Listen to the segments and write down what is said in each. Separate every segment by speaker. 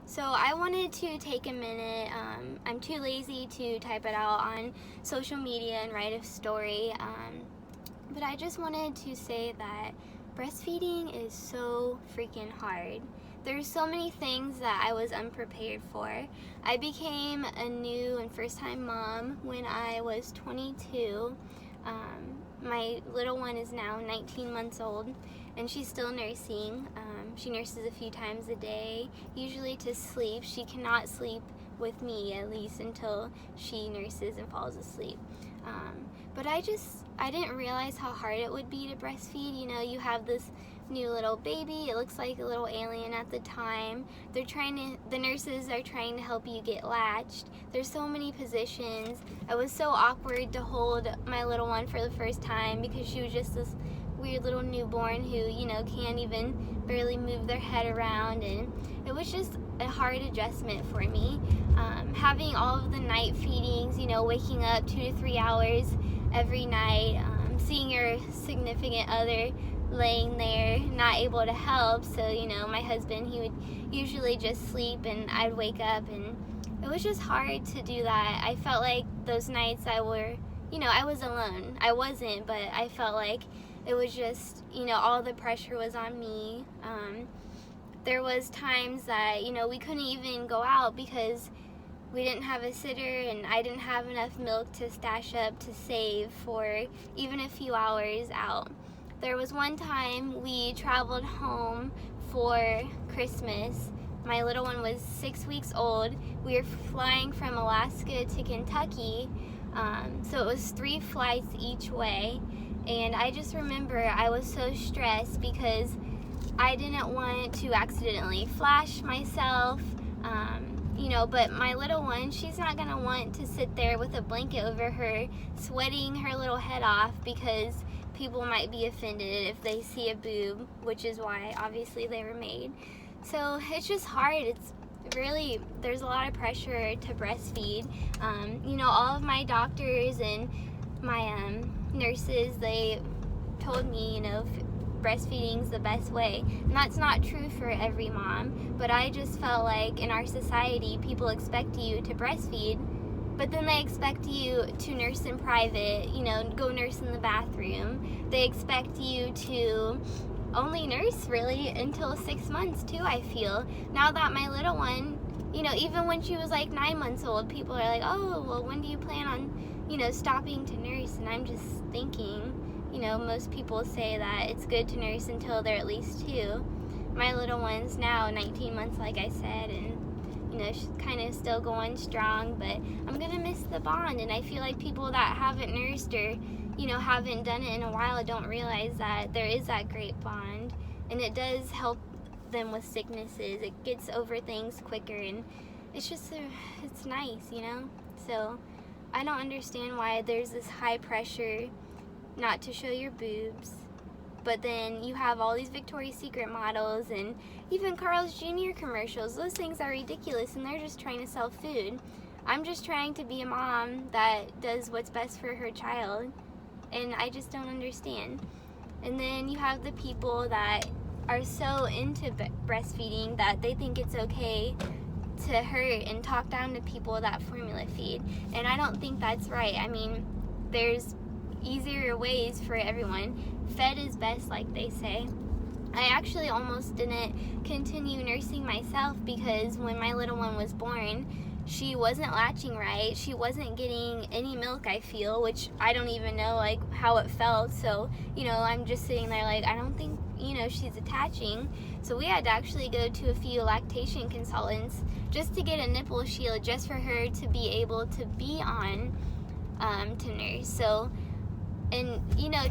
Speaker 1: So I wanted to take a minute. I'm too lazy to type it out on social media and write a story. But I just wanted to say that breastfeeding is so freaking hard. There's so many things that I was unprepared for. I became a new and first-time mom when I was 22. My little one is now 19 months old, and she's still nursing. She nurses a few times a day, usually to sleep. She cannot sleep with me, at least until she nurses and falls asleep. But I didn't realize how hard it would be to breastfeed. You know, you have this new little baby. It looks like a little alien at the time. The nurses are trying to help you get latched. There's so many positions. It was so awkward to hold my little one for the first time because she was just this weird little newborn who, can't even barely move their head around, and it was just a hard adjustment for me. Having all of the night feedings, waking up 2 to 3 hours every night, seeing your significant other laying there, not able to help. So, my husband, he would usually just sleep and I'd wake up, and it was just hard to do that. I felt like those nights I was alone. I wasn't, but I felt like it was just, all the pressure was on me. There was times that, we couldn't even go out because we didn't have a sitter, and I didn't have enough milk to stash up to save for even a few hours out. There was one time we traveled home for Christmas. My little one was 6 weeks old. We were flying from Alaska to Kentucky, so it was 3 flights each way. And I just remember I was so stressed because I didn't want to accidentally flash myself, but my little one, she's not going to want to sit there with a blanket over her, sweating her little head off because people might be offended if they see a boob, which is why obviously they were made. So it's just hard. There's a lot of pressure to breastfeed. All of my doctors and my nurses, they told me, breastfeeding's the best way. And that's not true for every mom, but I just felt like in our society, people expect you to breastfeed, but then they expect you to nurse in private, go nurse in the bathroom. They expect you to only nurse really until 6 months too, I feel. Now that my little one, even when she was like 9 months old, people are like, oh, well, when do you plan on, stopping to nurse? And I'm just thinking, most people say that it's good to nurse until they're at least 2. My little one's now 19 months, like I said, and she's kind of still going strong, but I'm gonna miss the bond. And I feel like people that haven't nursed or haven't done it in a while don't realize that there is that great bond, and it does help them with sicknesses. It gets over things quicker, and it's nice, so I don't understand why there's this high pressure not to show your boobs, but then you have all these Victoria's Secret models and even Carl's Jr. commercials. Those things are ridiculous, and they're just trying to sell food. I'm just trying to be a mom that does what's best for her child, and I just don't understand. And then you have the people that are so into breastfeeding that they think it's okay to hurt and talk down to people that formula feed, and I don't think that's right. I mean, there's easier ways for everyone. Fed is best, like they say. I actually almost didn't continue nursing myself because when my little one was born, she wasn't latching right. She wasn't getting any milk, I feel, which I don't even know how it felt. So, I'm just sitting there like, I don't think, she's attaching. So we had to actually go to a few lactation consultants just to get a nipple shield just for her to be able to be on to nurse. So, and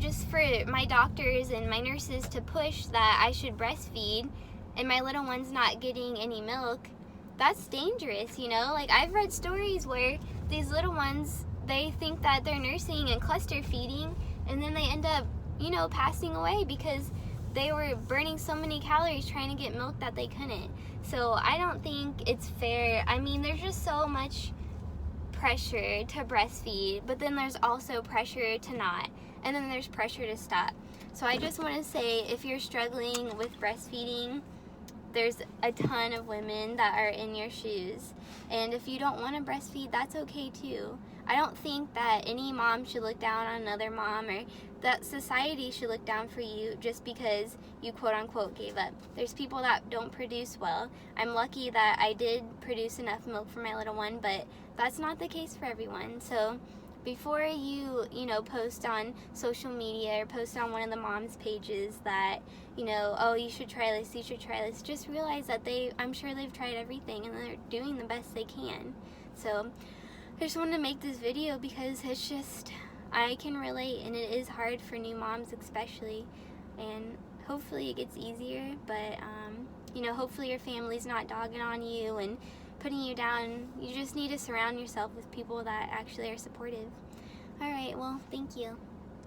Speaker 1: just for my doctors and my nurses to push that I should breastfeed and my little one's not getting any milk, that's dangerous. I've read stories where these little ones, they think that they're nursing and cluster feeding, and then they end up passing away because they were burning so many calories trying to get milk that they couldn't. So I don't think it's fair. I mean, there's just so much pressure to breastfeed, but then there's also pressure to not, and then there's pressure to stop. So I just want to say, if you're struggling with breastfeeding, there's a ton of women that are in your shoes, and if you don't want to breastfeed, that's okay too. I don't think that any mom should look down on another mom, or that society should look down for you just because you quote unquote gave up. There's people that don't produce well. I'm lucky that I did produce enough milk for my little one, but that's not the case for everyone. So before you post on social media or post on one of the mom's pages that, oh, you should try this, just realize that I'm sure they've tried everything and they're doing the best they can. So I just wanted to make this video because it's just, I can relate, and it is hard for new moms especially, and hopefully it gets easier, but hopefully your family's not dogging on you and putting you down. You just need to surround yourself with people that actually are supportive. Alright, well, thank you.